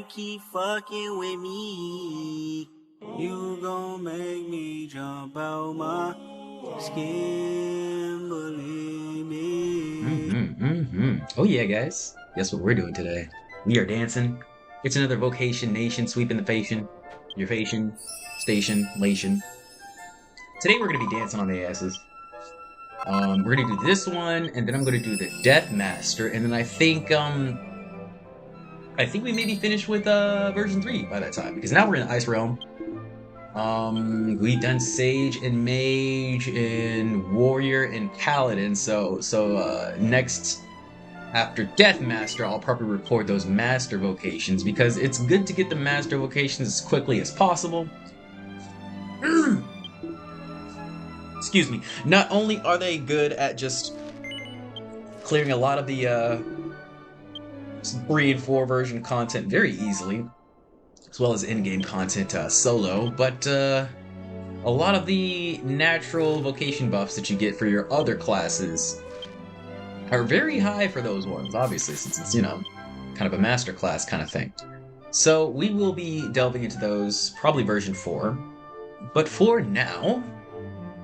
you keep fucking with me, you gon' make me jump out my skin, believe me. Oh yeah, guys. Guess what we're doing today? We are dancing. It's another vocation nation sweeping the fashion. Your fashion, station, lation. Today we're gonna be dancing on the asses. We're gonna do this one, and then I'm gonna do the Death Master, and then I think we may be finished with version 3 by that time, because now we're in Ice Realm. We've done Sage and Mage and Warrior and Paladin, so next after Death Master, I'll probably record those Master vocations, because it's good to get the Master vocations as quickly as possible. Excuse me. Not only are they good at just clearing a lot of the 3 and 4 version content very easily, as well as in-game content solo, but a lot of the natural vocation buffs that you get for your other classes are very high for those ones, obviously, since it's, kind of a master class kind of thing. So we will be delving into those, probably version 4. But for now,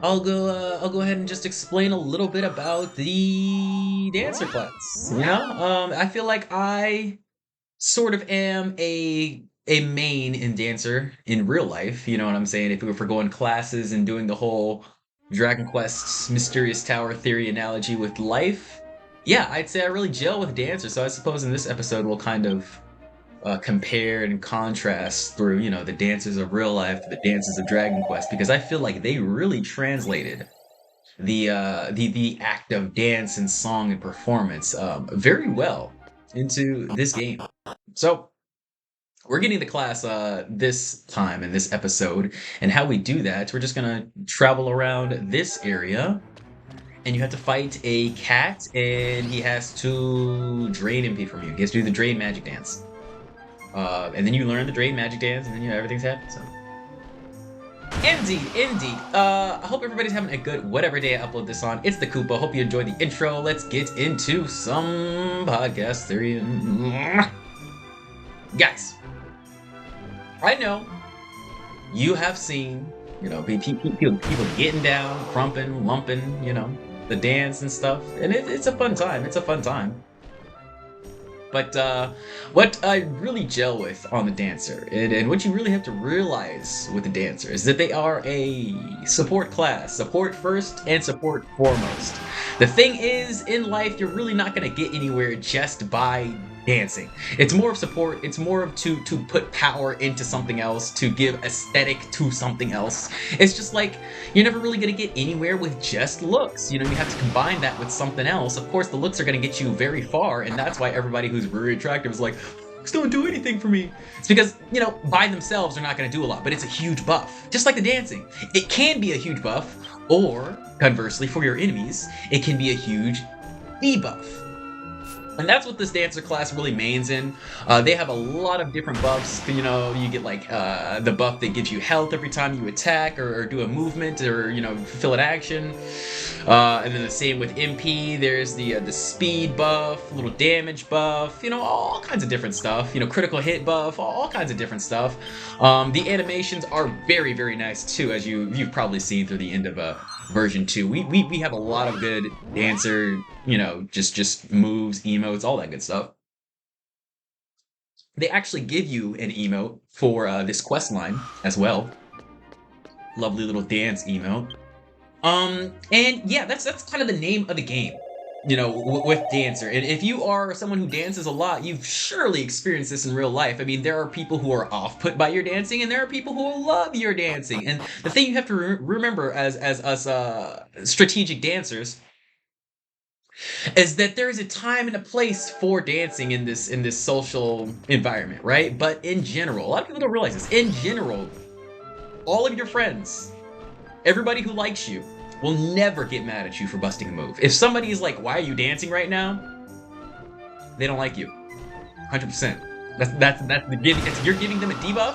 I'll go ahead and just explain a little bit about the dancer class. I feel like I sort of am a main in dancer in real life. You know what I'm saying? If we were going classes and doing the whole Dragon Quest Mysterious Tower theory analogy with life, yeah, I'd say I really gel with dancer. So I suppose in this episode we'll kind of compare and contrast through, the dances of real life to the dances of Dragon Quest, because I feel like they really translated the act of dance and song and performance very well into this game. So we're getting the class this time in this episode, and how we do that, we're just gonna travel around this area, and you have to fight a cat, and he has to drain MP from you. He has to do the drain magic dance. And then you learn the drain magic dance, and then everything's happy. So, indeed. I hope everybody's having a good whatever day I upload this on. It's the Koopa. Hope you enjoyed the intro. Let's get into some podcast theory. Guys, I know you have seen, people getting down, crumping, lumping, the dance and stuff, and it's a fun time. It's a fun time. But what I really gel with on the dancer, and what you really have to realize with the dancer, is that they are a support class. Support first and support foremost. The thing is, in life, you're really not going to get anywhere just by dancing. It's more of support. It's more of to put power into something else, to give aesthetic to something else. It's just like, you're never really going to get anywhere with just looks. You have to combine that with something else. Of course, the looks are going to get you very far, and that's why everybody who's very attractive is like, looks don't do anything for me. It's because, by themselves, they're not going to do a lot, but it's a huge buff. Just like the dancing. It can be a huge buff, or, conversely, for your enemies, it can be a huge debuff. And that's what this dancer class really mains in. They have a lot of different buffs. You get like the buff that gives you health every time you attack or do a movement or fulfill an action. And then the same with MP. There's the speed buff, little damage buff. All kinds of different stuff. Critical hit buff, all kinds of different stuff. The animations are very, very nice too, as you've probably seen through the end of version 2. We have a lot of good dancer, just moves, emotes, all that good stuff. They actually give you an emote for this quest line as well. Lovely little dance emote. And yeah, that's kind of the name of the game, with dancer. And if you are someone who dances a lot, you've surely experienced this in real life. I mean, there are people who are off-put by your dancing, and there are people who love your dancing. And the thing you have to remember as us strategic dancers is that there is a time and a place for dancing in this social environment, right? But in general, a lot of people don't realize this. In general, all of your friends, everybody who likes you, will never get mad at you for busting a move. If somebody is like, why are you dancing right now? They don't like you. 100%. You're giving them a debuff,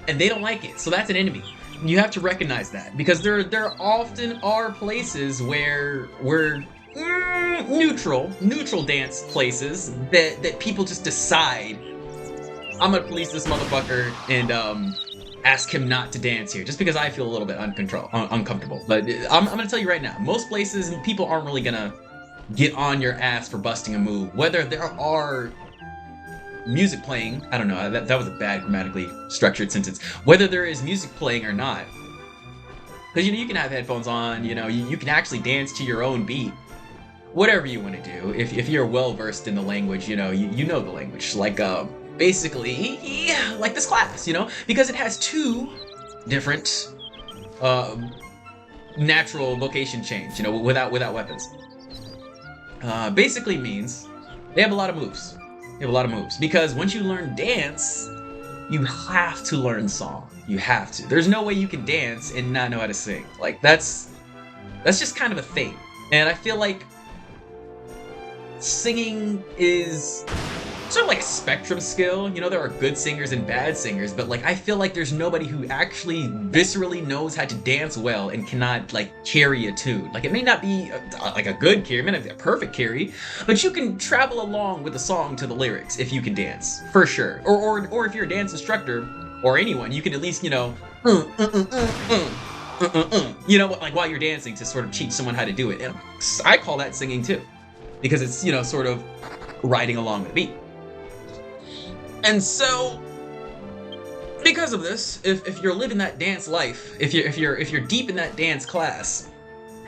and they don't like it. So that's an enemy. You have to recognize that, because there often are places where we're neutral dance places that people just decide I'm gonna police this motherfucker and ask him not to dance here, just because I feel a little bit uncomfortable. But I'm gonna tell you right now, most places people aren't really gonna get on your ass for busting a move, whether there are music playing. I don't know, that was a bad grammatically structured sentence. Whether there is music playing or not, because you can have headphones on, you can actually dance to your own beat. Whatever you want to do, if you're well versed in the language, you know the language. Like basically, like this class, because it has two different natural vocation change, without weapons. Basically means they have a lot of moves. Because once you learn dance, you have to learn song. You have to. There's no way you can dance and not know how to sing. Like that's just kind of a thing. And I feel like singing is sort of like a spectrum skill. There are good singers and bad singers, but like I feel like there's nobody who actually viscerally knows how to dance well and cannot like carry a tune. Like it may not be like a good carry, it may not be a perfect carry, but you can travel along with the song to the lyrics if you can dance, for sure. Or if you're a dance instructor or anyone, you can at least like while you're dancing to sort of teach someone how to do it. And I call that singing too, because it's sort of riding along the beat. And so, because of this, if you're living that dance life, if you're deep in that dance class,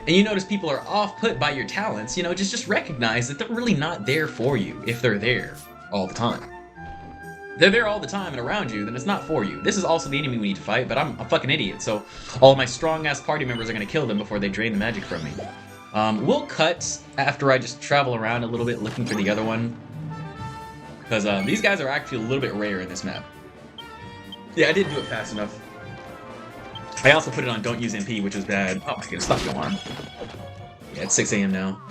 and you notice people are off-put by your talents, just recognize that they're really not there for you if they're there all the time. If they're there all the time and around you, then it's not for you. This is also the enemy we need to fight, but I'm a fucking idiot, so all of my strong-ass party members are gonna kill them before they drain the magic from me. We'll cut after I just travel around a little bit looking for the other one. Because these guys are actually a little bit rare in this map. Yeah, I didn't do it fast enough. I also put it on don't use MP, which was bad. Oh my goodness, stop going on. Yeah, it's 6 a.m. now.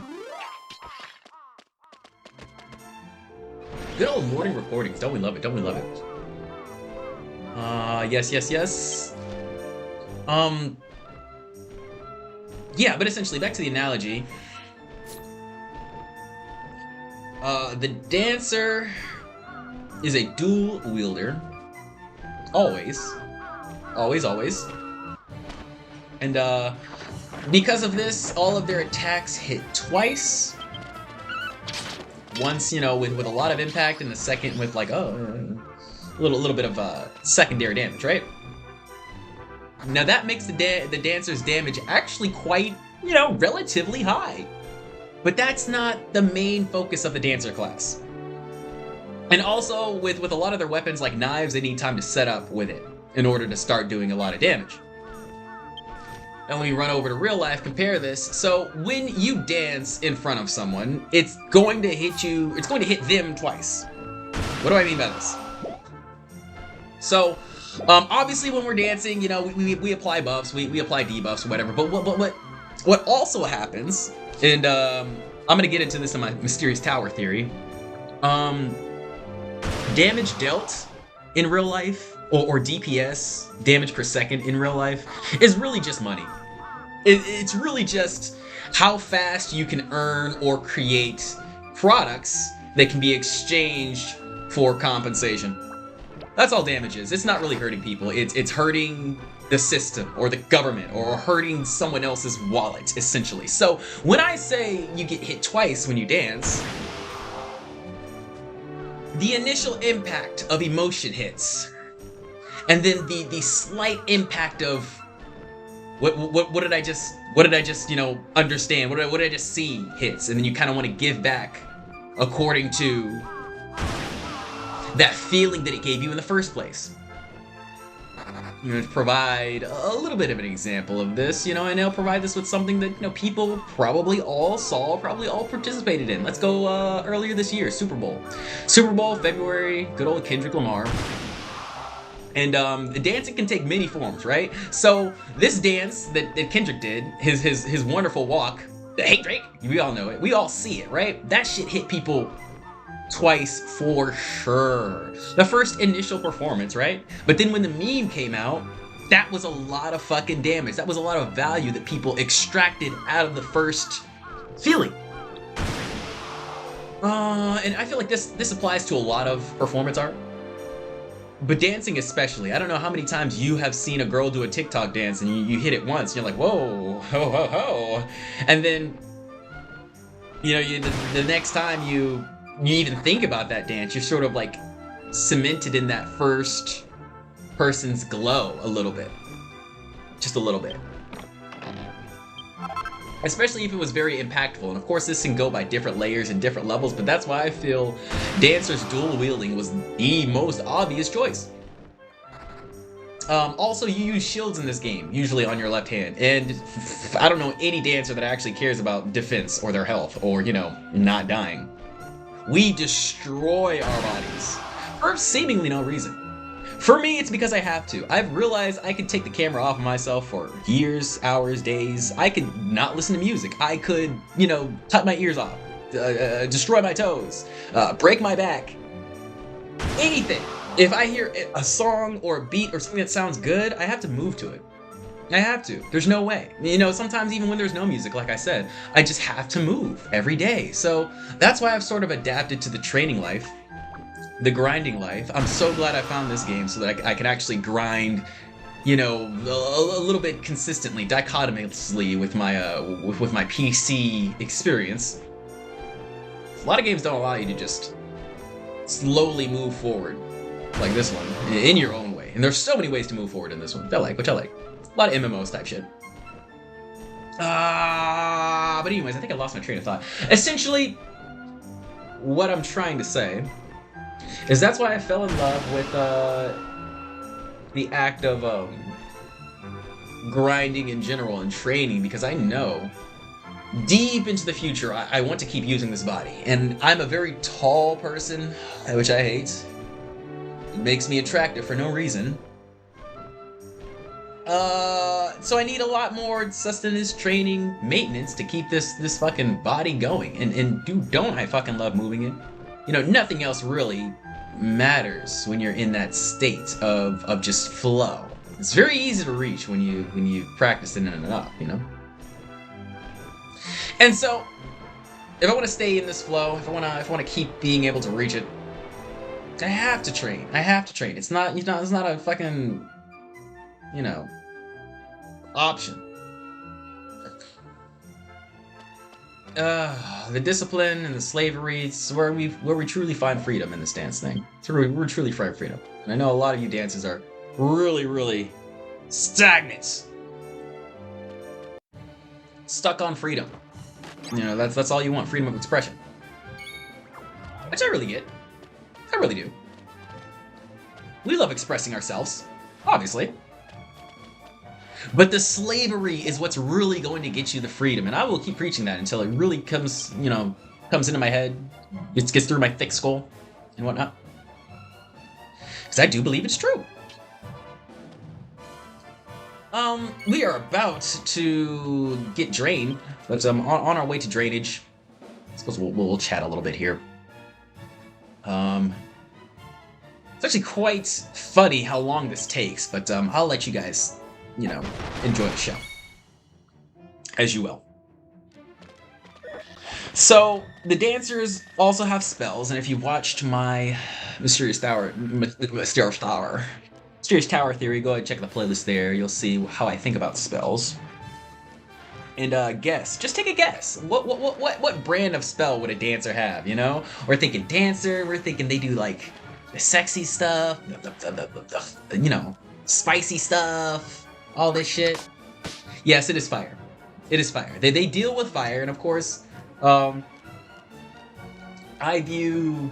Good old morning recordings. Don't we love it? Don't we love it? Yes. Yeah, but essentially, back to the analogy. The dancer is a dual wielder. Always. And, because of this, all of their attacks hit twice. Once, with a lot of impact, and the second with, like, a little bit of, secondary damage, right? Now that makes the dancer's damage actually quite, relatively high. But that's not the main focus of the dancer class. And also, with a lot of their weapons like knives, they need time to set up with it in order to start doing a lot of damage. And when we run over to real life, compare this. So when you dance in front of someone, it's going to hit them twice. What do I mean by this? So, obviously when we're dancing, we apply buffs, we apply debuffs or whatever, but what also happens, and I'm gonna get into this in my Mysterious Tower theory, damage dealt in real life, or DPS, damage per second in real life, is really just money. It's really just how fast you can earn or create products that can be exchanged for compensation. That's all damage is. It's not really hurting people. It's hurting the system or the government or hurting someone else's wallet, essentially. So when I say you get hit twice when you dance, the initial impact of emotion hits, and then the slight impact of what did I just understand? What did I just see hits, and then you kind of want to give back according to that feeling that it gave you in the first place. To provide a little bit of an example of this, and I'll provide this with something that people probably all saw, probably all participated in. Let's go earlier this year, Super Bowl, February, good old Kendrick Lamar. And the dancing can take many forms, right? So this dance that Kendrick did, his wonderful walk, hey Drake, we all know it, we all see it, right? That shit hit people twice for sure. The first initial performance, right? But then when the meme came out, that was a lot of fucking damage. That was a lot of value that people extracted out of the first feeling. And I feel like this applies to a lot of performance art. But dancing especially. I don't know how many times you have seen a girl do a TikTok dance and you hit it once and you're like, whoa, ho, ho, ho. And then, the next time you even think about that dance, you're sort of like cemented in that first person's glow a little bit. Just a little bit. Especially if it was very impactful. And of course, this can go by different layers and different levels, but that's why I feel Dancer's dual wielding was the most obvious choice. Also, you use shields in this game, usually on your left hand, and I don't know any Dancer that actually cares about defense or their health or, not dying. We destroy our bodies for seemingly no reason. For me, it's because I have to. I've realized I could take the camera off of myself for years, hours, days. I could not listen to music. I could, cut my ears off, destroy my toes, break my back. Anything. If I hear a song or a beat or something that sounds good, I have to move to it. I have to. There's no way. Sometimes even when there's no music, like I said, I just have to move every day. So that's why I've sort of adapted to the training life. The grinding life. I'm so glad I found this game so that I can actually grind, a little bit consistently, dichotomously with my PC experience. A lot of games don't allow you to just slowly move forward like this one in your own way, and there's so many ways to move forward in this one. Which I like. A lot of MMOs type shit. But anyways, I think I lost my train of thought. Essentially, what I'm trying to say is that's why I fell in love with the act of grinding in general and training, because I know deep into the future I want to keep using this body. And I'm a very tall person, which I hate. It makes me attractive for no reason. So I need a lot more sustenance, training, maintenance to keep this fucking body going. And don't I fucking love moving it? Nothing else really matters when you're in that state of just flow. It's very easy to reach when you practice it enough, And so, if I want to stay in this flow, if I want to keep being able to reach it, I have to train. It's not a fucking, option. The discipline and the slavery, it's where we truly find freedom in this dance thing. It's where we truly find freedom. And I know a lot of you dancers are really, really stagnant. Stuck on freedom. That's all you want, freedom of expression. Which I really get. I really do. We love expressing ourselves, obviously. But the slavery is what's really going to get you the freedom, and I will keep preaching that until it really comes into my head, it gets through my thick skull and whatnot. Because I do believe it's true. We are about to get drained, but on our way to drainage. I suppose we'll chat a little bit here. It's actually quite funny how long this takes, but I'll let you guys enjoy the show. As you will. So, the dancers also have spells, and if you've watched my Mysterious Tower theory, go ahead and check the playlist there. You'll see how I think about spells. And just take a guess. What brand of spell would a dancer have, We're thinking dancer, we're thinking they do like the sexy stuff, the spicy stuff. All this shit. Yes, it is fire. It is fire. They deal with fire, and of course, I view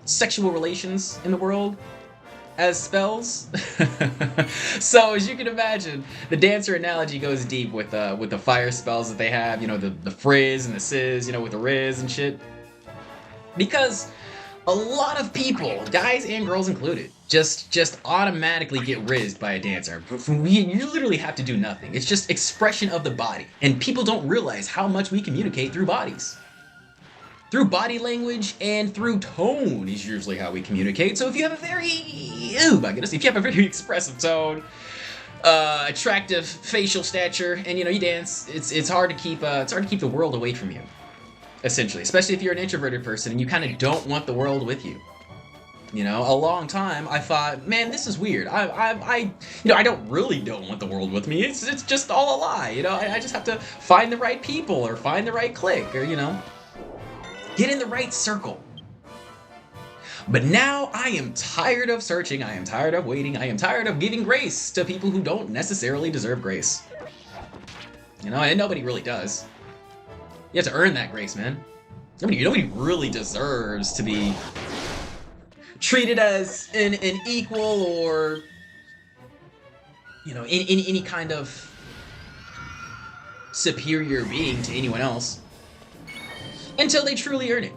sexual relations in the world as spells. So as you can imagine, the dancer analogy goes deep with the fire spells that they have. The frizz and the sizz. With the riz and shit. Because a lot of people, guys and girls included, just automatically get rizzed by a dancer. You literally have to do nothing. It's just expression of the body. And people don't realize how much we communicate through bodies. Through body language and through tone is usually how we communicate. So if you have a very expressive tone, attractive facial stature, and you dance, it's hard to keep the world away from you. Essentially, especially if you're an introverted person and you kind of don't want the world with you. a long time, I thought, man, this is weird. I don't really want the world with me. It's just all a lie. I just have to find the right people or find the right clique or, get in the right circle. But now I am tired of searching. I am tired of waiting. I am tired of giving grace to people who don't necessarily deserve grace. And nobody really does. You have to earn that grace, man. Nobody really deserves to be treated as an equal or, in any kind of superior being to anyone else until they truly earn it.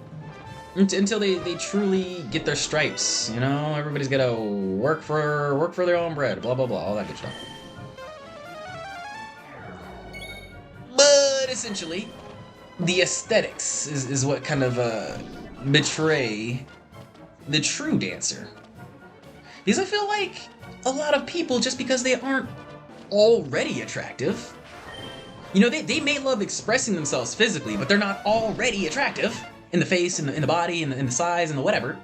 Until they truly get their stripes. Everybody's gotta work for their own bread, blah blah blah, all that good stuff. But essentially, the aesthetics is what kind of betray the true dancer. Because I feel like a lot of people, just because they aren't already attractive, they may love expressing themselves physically, but they're not already attractive in the face, in the body, in the size, and the whatever.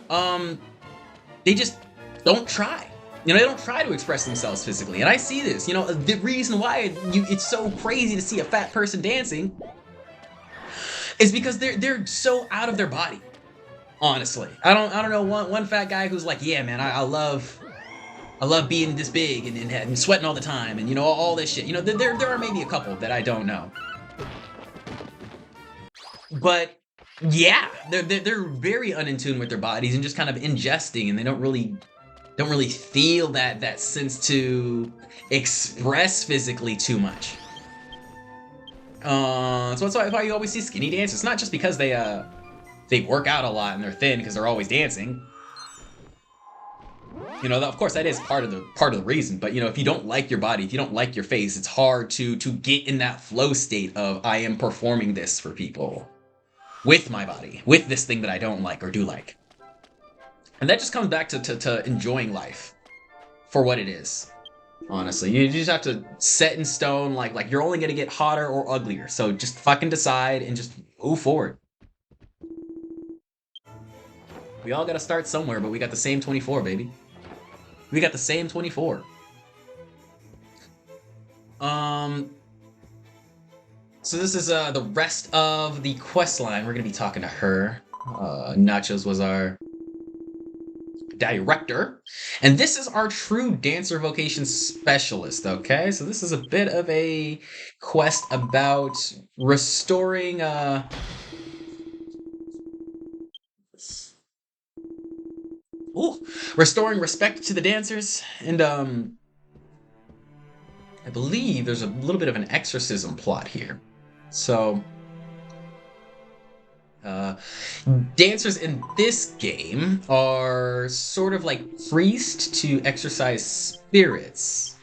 They just don't try. They don't try to express themselves physically. And I see this. The reason why it's so crazy to see a fat person dancing is because they're so out of their body. Honestly, I don't know one fat guy who's like, yeah, man, I love being this big and sweating all the time and all this shit. There are maybe a couple that I don't know, but yeah, they're very in tune with their bodies and just kind of ingesting, and they don't really feel that sense to express physically too much. So that's why you always see skinny dancers. It's not just because they work out a lot and they're thin because they're always dancing. Of course that is part of the reason. But if you don't like your body, if you don't like your face, it's hard to get in that flow state of I am performing this for people with my body, with this thing that I don't like or do like. And that just comes back to enjoying life for what it is. Honestly, you just have to set in stone like you're only gonna get hotter or uglier. So just fucking decide and just move forward. We all gotta start somewhere, but we got the same 24, baby. We got the same 24. So this is the rest of the quest line. We're gonna be talking to her. Nachos was our director, and this is our true dancer vocation specialist. Okay, so this is a bit of a quest about restoring restoring respect to the dancers, and I believe there's a little bit of an exorcism plot here. So dancers in this game are sort of like priests to exorcise spirits.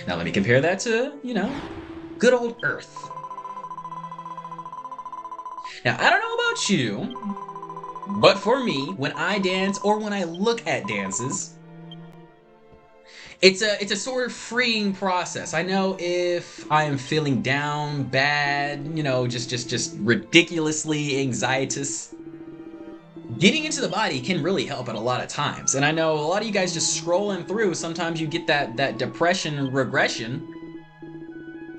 Now let me compare that to, good old Earth. Now I don't know about you, but for me, when I dance or when I look at dances, it's a sort of freeing process. I know if I am feeling down, bad, just ridiculously anxietous, getting into the body can really help at a lot of times. And I know a lot of you guys just scrolling through, sometimes you get that depression regression,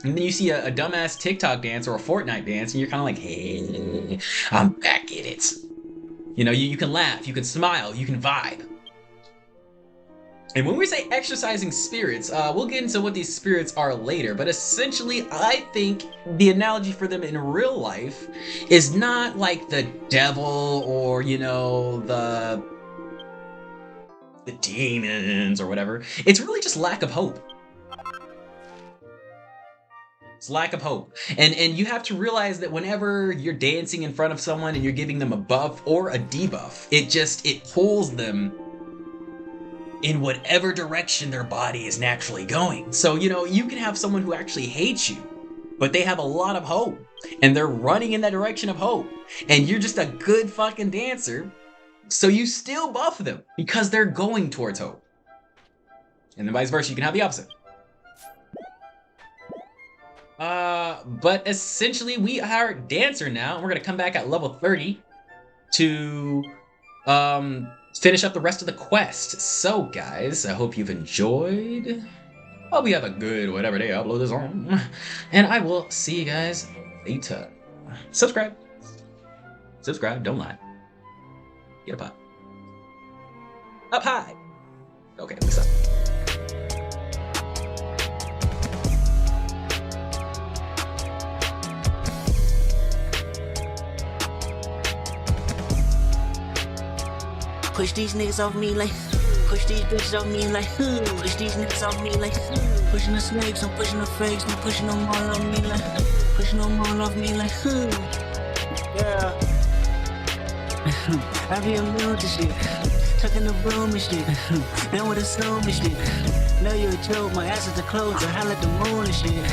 and then you see a dumbass TikTok dance or a Fortnite dance, and you're kind of like, hey, I'm back in it. You can laugh, you can smile, you can vibe. And when we say exercising spirits, we'll get into what these spirits are later, but essentially I think the analogy for them in real life is not like the devil or, the demons or whatever. It's really just lack of hope. It's lack of hope. And you have to realize that whenever you're dancing in front of someone and you're giving them a buff or a debuff, it pulls them in whatever direction their body is naturally going. So, you can have someone who actually hates you, but they have a lot of hope, and they're running in that direction of hope, and you're just a good fucking dancer, so you still buff them, because they're going towards hope. And then vice versa, you can have the opposite. But essentially, we are Dancer now, and we're gonna come back at level 30. to finish up the rest of the quest. So, guys, I hope you've enjoyed. Hope you have a good whatever day I upload this on. And I will see you guys later. Subscribe. Subscribe, don't lie. Get a pop. Up high. Okay, we stop. Push these niggas off me like, push these bitches off me like, push these niggas off me like, pushing the snakes, I'm pushing the fakes, I'm pushing them all off me like, pushing them all off me like, yeah. I be a mill to shit, tucking the broom and shit, then with a slow and shit. Know you a joke, my ass is the clothes, I holla at the moon and shit.